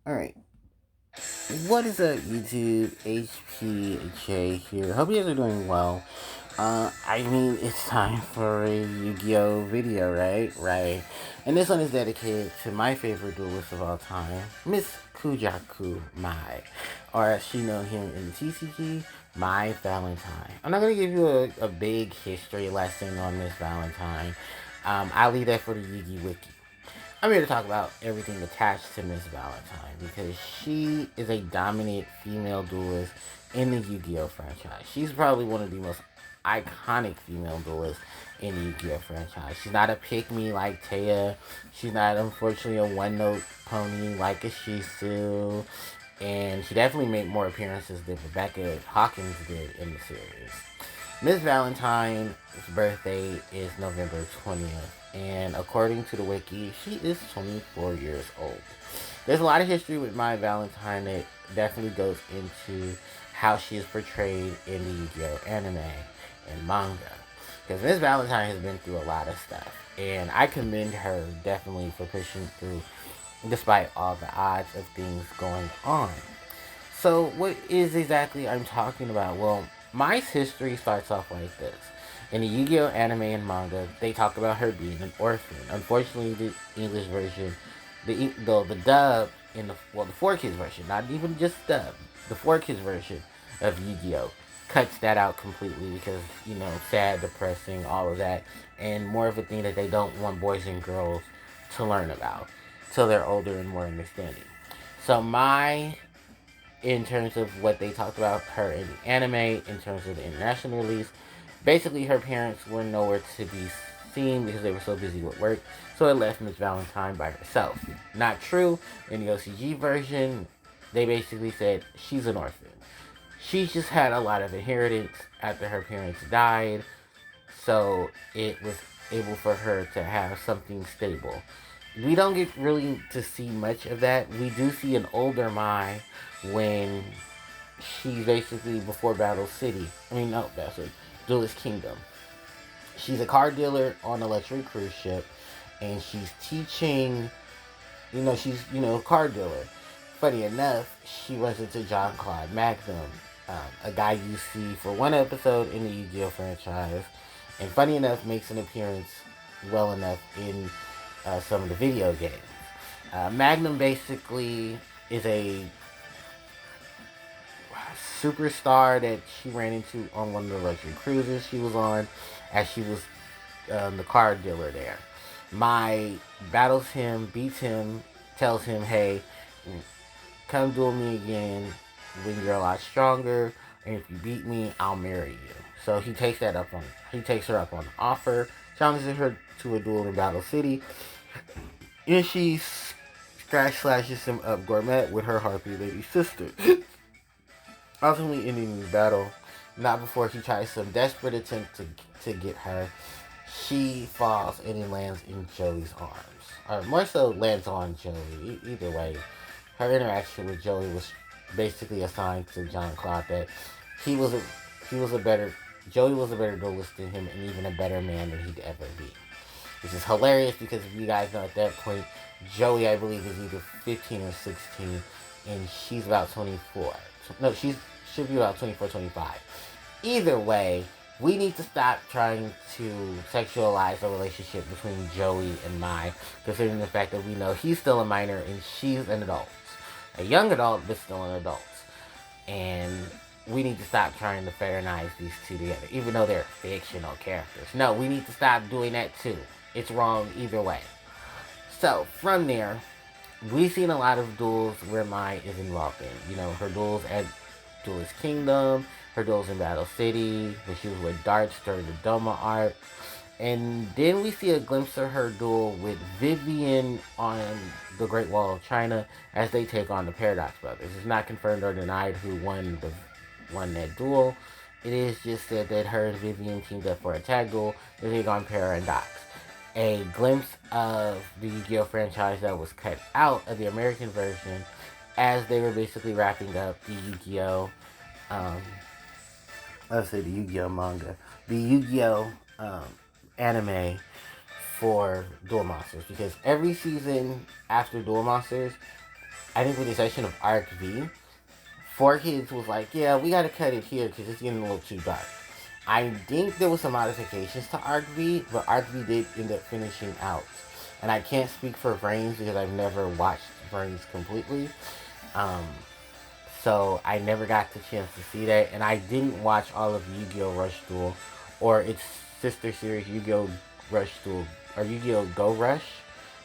Alright, what is up, YouTube? HPJ here. Hope you guys are doing well. I mean, it's time for a Yu-Gi-Oh! Video, right? Right. And this one is dedicated to my favorite duelist of all time, Miss Kujaku Mai. Or as she known here in the TCG, Mai Valentine. I'm not going to give you a big history lesson on Miss Valentine. I'll leave that for the Yu-Gi Wiki. I'm here to talk about everything attached to Miss Valentine because she is a dominant female duelist in the Yu-Gi-Oh franchise. She's probably one of the most iconic female duelists in the Yu-Gi-Oh franchise. She's not a pick-me like Taya. She's not, unfortunately, a one-note pony like a Shisu. And she definitely made more appearances than Rebecca Hawkins did in the series. Miss Valentine's birthday is November 20th, and according to the wiki, she is 24 years old. There's a lot of history with Mai Valentine that definitely goes into how she is portrayed in the Yu-Gi-Oh! Anime and manga. Because Miss Valentine has been through a lot of stuff, and I commend her definitely for pushing through despite all the odds of things going on. So, what is exactly I'm talking about? Well, Mai's history starts off like this. In the Yu-Gi-Oh! Anime and manga, they talk about her being an orphan. Unfortunately, the English version, the dub in the 4 kids version, not even just dub, the 4 kids version of Yu-Gi-Oh! Cuts that out completely because, sad, depressing, all of that, and more of a thing that they don't want boys and girls to learn about till they're older and more understanding. So Mai, in terms of what they talked about her in the anime, in terms of the international release. Basically, her parents were nowhere to be seen because they were so busy with work, so it left Miss Valentine by herself. Not true. In the OCG version, they basically said she's an orphan. She just had a lot of inheritance after her parents died, so it was able for her to have something stable. We don't get really to see much of that. We do see an older Mai when she's basically before Battle City. I mean, no, Battle City. Duelist Kingdom. She's a car dealer on a luxury cruise ship, and she's teaching, she's, a car dealer. Funny enough, she runs into John Claude Magnum, a guy you see for one episode in the Yu-Gi-Oh franchise, and funny enough, makes an appearance well enough in some of the video games. Magnum basically is a superstar that she ran into on one of the luxury cruises she was on as she was the car dealer there. Mai battles him, beats him, tells him, hey, come duel me again when you're a lot stronger, and if you beat me, I'll marry you. So he takes her up on the offer, challenges her to a duel in Battle City, and she scratch slashes him up gourmet with her Harpie lady sister. Ultimately ending the battle, not before he tries some desperate attempt to get her. She falls and he lands in Joey's arms. Or more so lands on Joey. Either way, her interaction with Joey was basically a sign to John Claude that he was a he was a better Joey was a better duelist than him and even a better man than he'd ever be. Which is hilarious because if you guys know at that point, Joey I believe is either 15 or 16 and she's about 24. No, she should be about 24, 25. Either way, we need to stop trying to sexualize the relationship between Joey and Mai, considering the fact that we know he's still a minor and she's an adult. A young adult, but still an adult. And we need to stop trying to fraternize these two together, even though they're fictional characters. No, we need to stop doing that too. It's wrong either way. So, from there, we've seen a lot of duels where Mai is involved in. Her duels at Duelist Kingdom, her duels in Battle City, when she was with Darts during the Doma arc. And then we see a glimpse of her duel with Vivian on the Great Wall of China as they take on the Paradox Brothers. It's not confirmed or denied who won that duel. It is just said that her and Vivian teamed up for a tag duel to take on Paradox. A glimpse of the Yu-Gi-Oh franchise that was cut out of the American version as they were basically wrapping up the Yu-Gi-Oh! Um, let's say the Yu-Gi-Oh! Manga, the Yu-Gi-Oh! Anime for Duel Monsters, because every season after Duel Monsters, I think with the exception of Arc V, 4Kids was like, yeah, we gotta cut it here because it's getting a little too dark. I think there was some modifications to Arc V, but Arc V did end up finishing out. And I can't speak for Brains because I've never watched Brains completely. Um, so I never got the chance to see that. And I didn't watch all of Yu-Gi-Oh! Rush Duel or its sister series Yu-Gi-Oh! Rush Duel or Yu-Gi-Oh! Go Rush,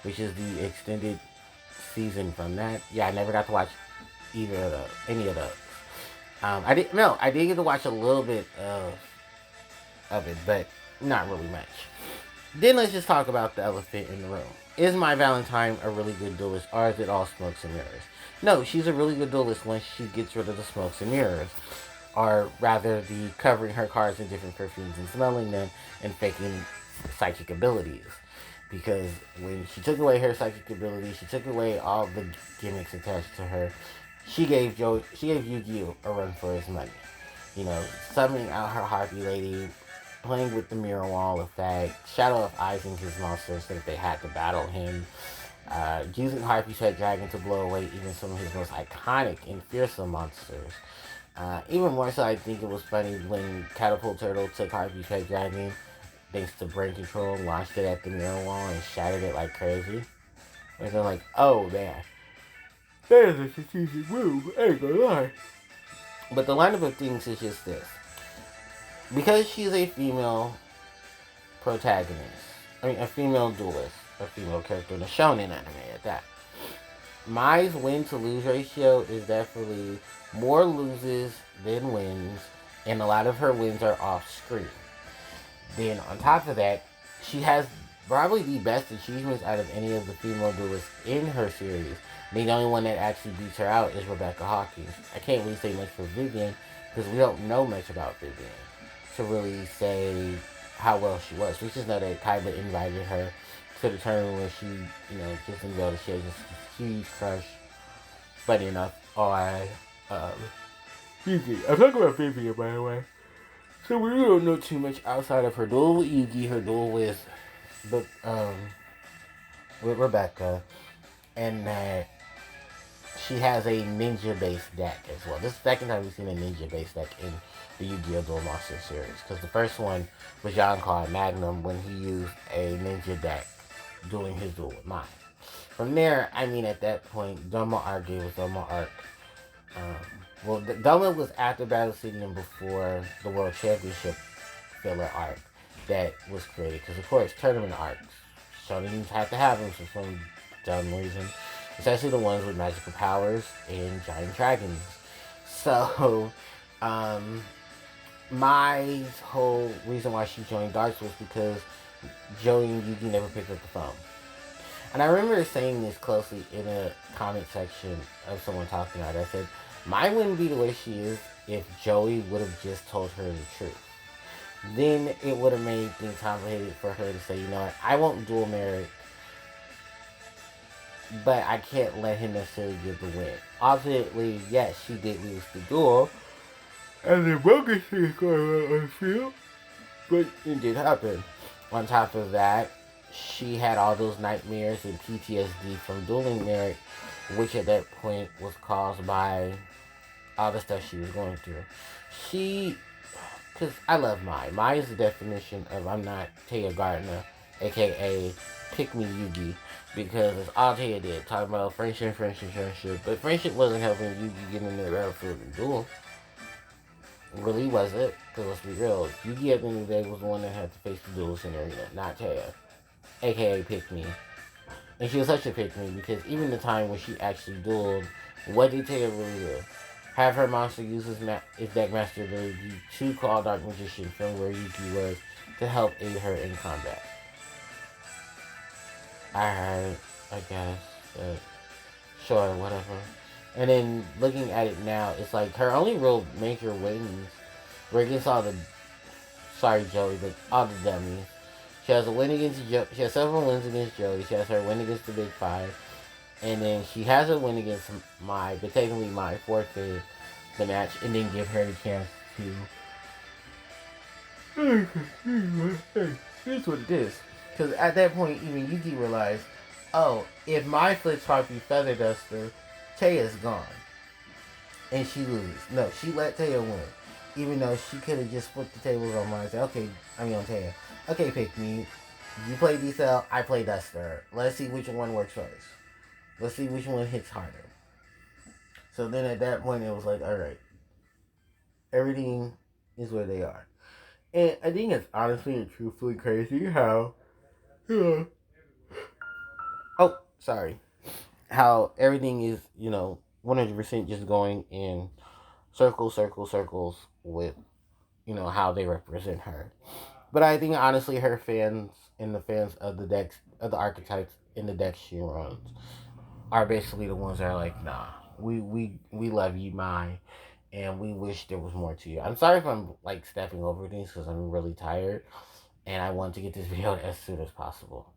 which is the extended season from that. Yeah, I never got to watch either of those, any of those. I did get to watch a little bit of it, but not really much. Then let's just talk about the elephant in the room. Is Mai Valentine a really good duelist, or is it all smokes and mirrors? No, she's a really good duelist once she gets rid of the smokes and mirrors, or rather, the covering her cards in different perfumes and smelling them and faking psychic abilities. Because when she took away her psychic abilities, she took away all the gimmicks attached to her. She gave Yu-Gi-Oh! A run for his money. You know, summoning out her Harpie lady, playing with the mirror wall effect, Shadow of Ising his monsters so that they had to battle him, using Harpie's Pet Dragon to blow away even some of his most iconic and fearsome monsters. Even more so, I think it was funny when Catapult Turtle took Harpie's Pet Dragon, thanks to brain control, launched it at the mirror wall and shattered it like crazy. And they're like, oh man, that is a strategic move, I ain't gonna lie. But the lineup of things is just this. Because she's a female protagonist, a female duelist, a female character in a shonen anime at that. Mai's win to lose ratio is definitely more loses than wins, and a lot of her wins are off screen. Then on top of that, she has probably the best achievements out of any of the female duelists in her series. The only one that actually beats her out is Rebecca Hawkins. I can't really say much for Vivian because we don't know much about Vivian to really say how well she was. We just know that Kaiba invited her to the tournament where she, just unveiled that she has this huge crush, funny enough, on Yugi. I'm talking about Vivian, by the way. So we really don't know too much outside of her duel with Yugi, her duel with Rebecca, and that she has a ninja-based deck as well. This is the second time we've seen a ninja-based deck in the Yu-Gi-Oh! Duel Monsters series. Because the first one was Jean-Claude Magnum when he used a ninja deck dueling his duel with Mai. From there, at that point, Doma Arc gave us Doma Arc. Doma was after Battle City and before the World Championship filler arc that was created. Because, of course, tournament arcs. Shonens have to have them for some dumb reason. Especially the ones with magical powers and giant dragons. So, Mai's whole reason why she joined Darks was because Joey and Yugi never picked up the phone. And I remember saying this closely in a comment section of someone talking about it. I said, Mai wouldn't be the way she is if Joey would have just told her the truth. Then it would have made things complicated for her to say, you know what, I won't duel Merrick, but I can't let him necessarily get the win. Obviously, yes, she did lose the duel, and the bogus is going on the field, but it did happen. On top of that, she had all those nightmares and PTSD from dueling Merrick, which at that point was caused by all the stuff she was going through. Because I love Mai. Mai is the definition of I'm not Taya Gardner, aka Pick Me Yugi, because it's all Taya did, talking about friendship, but friendship wasn't helping Yugi get in the battlefield and duel. It really wasn't, because let's be real, Yugi at the end of the day was the one that had to face the duel scenario, not Taya, aka Pick Me. And she was such a Pick Me because even the time when she actually dueled, what did Taya really do? Have her monster use his deck master ability to call Dark Magician from where Yugi was to help aid her in combat. I guess. Sure, whatever. And then looking at it now, it's like her only real major wins were against all the, sorry Joey, but all the dummies. She has a win against she has several wins against Joey. She has her win against the Big Five. And then she has a win against Mai, but technically Mai forfeited the match and didn't give her the chance to. Here's what it is. Because at that point, even Yuki realized, oh, if Mai flips Harpie Feather Duster, Taya's gone. And she loses. No, she let Taya win. Even though she could have just flipped the tables on mine and said, okay, on Taya. Okay, pick me. You play D-Cell, I play Duster. Let's see which one works first. Let's see which one hits harder. So then at that point, it was like, alright, everything is where they are. And I think it's honestly and truthfully crazy how, oh, sorry, how everything is, 100% just going in circles with, how they represent her. But I think honestly, her fans and the fans of the decks, of the archetypes in the decks she runs, are basically the ones that are like, nah, we love you, Mai, and we wish there was more to you. I'm sorry if I'm like stepping over things because I'm really tired, and I want to get this video as soon as possible.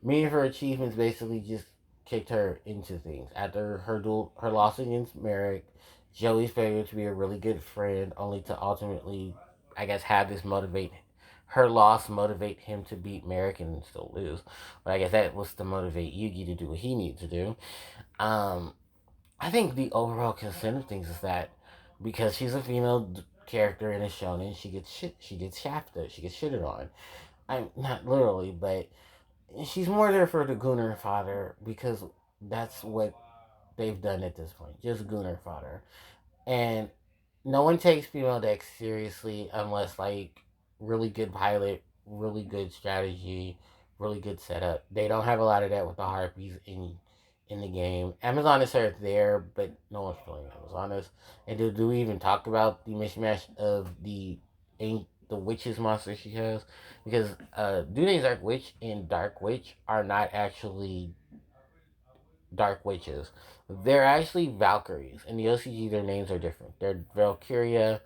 Many of her achievements basically just kicked her into things after her loss against Merrick. Joey's failure to be a really good friend, only to ultimately, I guess, have this motivate her loss motivate him to beat Merrick and still lose. But I guess that was to motivate Yugi to do what he needed to do. Um, I think the overall consent of things is that because she's a female character in a shonen, she gets shafted, she gets shitted on. I'm not literally, but she's more there for the Gunner fodder because that's what they've done at this point, just Gunner fodder. And no one takes female decks seriously unless like really good pilot, really good strategy, really good setup. They don't have a lot of that with the Harpies in the game. Amazon are there, but no one's playing Amazon. And do we even talk about the mishmash of the witches monster she has? Because Dune's Dark Witch and Dark Witch are not actually dark witches. They're actually Valkyries. In the OCG, their names are different. They're Valkyria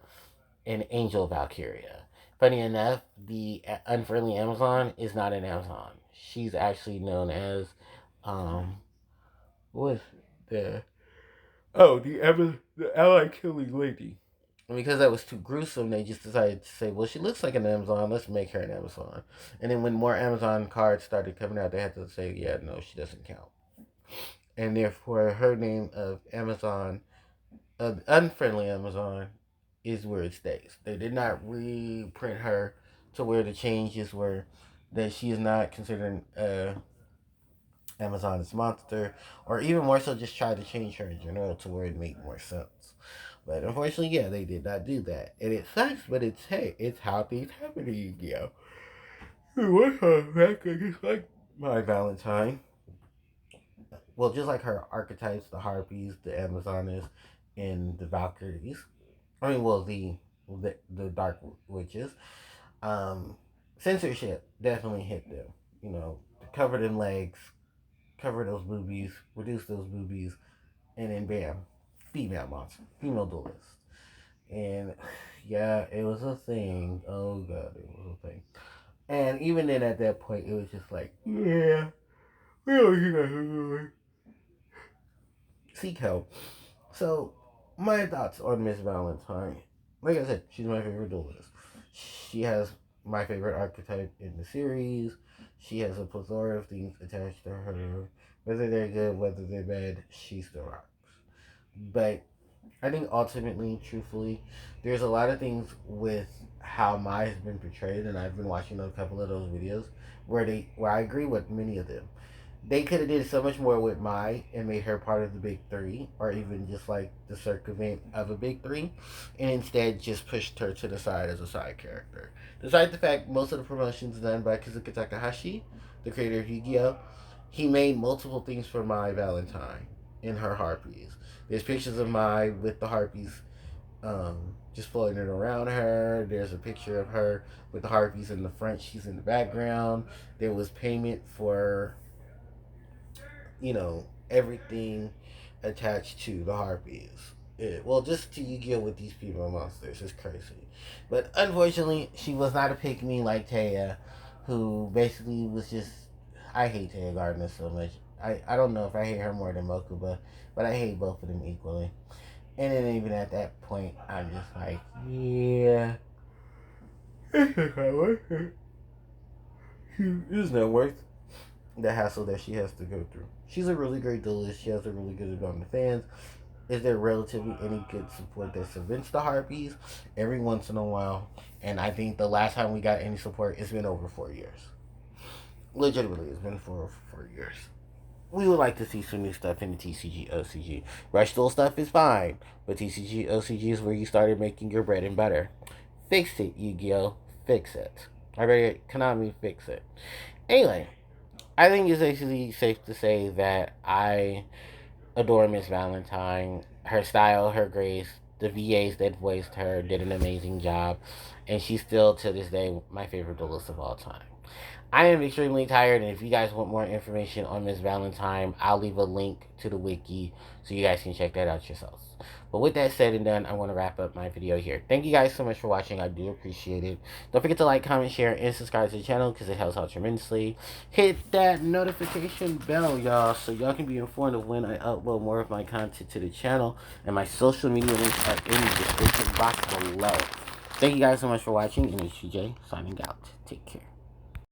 and Angel Valkyria. Funny enough, the unfriendly Amazon is not an Amazon. She's actually known as, what's the, the ally killing lady. And because that was too gruesome, they just decided to say, well, she looks like an Amazon, let's make her an Amazon. And then when more Amazon cards started coming out, they had to say, yeah, no, she doesn't count. And therefore, her name of Amazon, unfriendly Amazon, is where it stays. They did not reprint her to where the changes were that she is not considered Amazon's monster, or even more so, just try to change her in general to where it made more sense. But unfortunately, yeah, they did not do that, and it sucks. But it's how things happen to Yu-Gi-Oh. What's her back? Just like Mai Valentine. Well, just like her archetypes, the Harpies, the Amazonas, and the Valkyries. I mean, well, the Dark Witches. Um, Censorship definitely hit them. Covered in legs, cover those boobies, reduce those boobies, and then bam, female monster, female duelist. And yeah, it was a thing. Oh god, it was a thing. And even then, at that point, it was just like, yeah, we don't seek help. So, my thoughts on Miss Valentine. Like I said, she's my favorite duelist. She has my favorite archetype in the series. She has a plethora of things attached to her. Whether they're good, whether they're bad, she still rocks. But I think ultimately, truthfully, there's a lot of things with how Mai has been portrayed, and I've been watching a couple of those videos where I agree with many of them. They could have did so much more with Mai and made her part of the big three, or even just like the circumvent of a big three, and instead just pushed her to the side as a side character. Despite the fact most of the promotions done by Kazuka Takahashi, the creator of Yu-Gi-Oh, he made multiple things for Mai Valentine in her Harpies. There's pictures of Mai with the Harpies just floating around her. There's a picture of her with the Harpies in the front. She's in the background. There was payment for everything attached to the Harpies. Well, just to Yu-Gi-Oh with these people monsters is crazy. But unfortunately, she was not a pick me like Taya, who basically was just. I hate Taya Gardner so much. I don't know if I hate her more than Mokuba, but I hate both of them equally. And then even at that point, I'm just like, yeah, it's not worth the hassle that she has to go through. She's a really great duelist. She has a really good amount of fans. Is there relatively any good support that's against the Harpies? Every once in a while. And I think the last time we got any support, it's been over 4 years. Legitimately, it's been for 4 years. We would like to see some new stuff in the TCG OCG. Rush Duel stuff is fine, but TCG OCG is where you started making your bread and butter. Fix it, Yu-Gi-Oh! Fix it. I read Konami, fix it. Anyway, I think it's actually safe to say that I adore Miss Valentine. Her style, her grace, the VAs that voiced her did an amazing job, and she's still to this day my favorite duelist of all time. I am extremely tired, and if you guys want more information on Miss Valentine, I'll leave a link to the wiki so you guys can check that out yourselves. But with that said and done, I want to wrap up my video here. Thank you guys so much for watching. I do appreciate it. Don't forget to like, comment, share, and subscribe to the channel because it helps out tremendously. Hit that notification bell, y'all, so y'all can be informed of when I upload more of my content to the channel. And my social media links are in the description box below. Thank you guys so much for watching, and it's CJ signing out. Take care.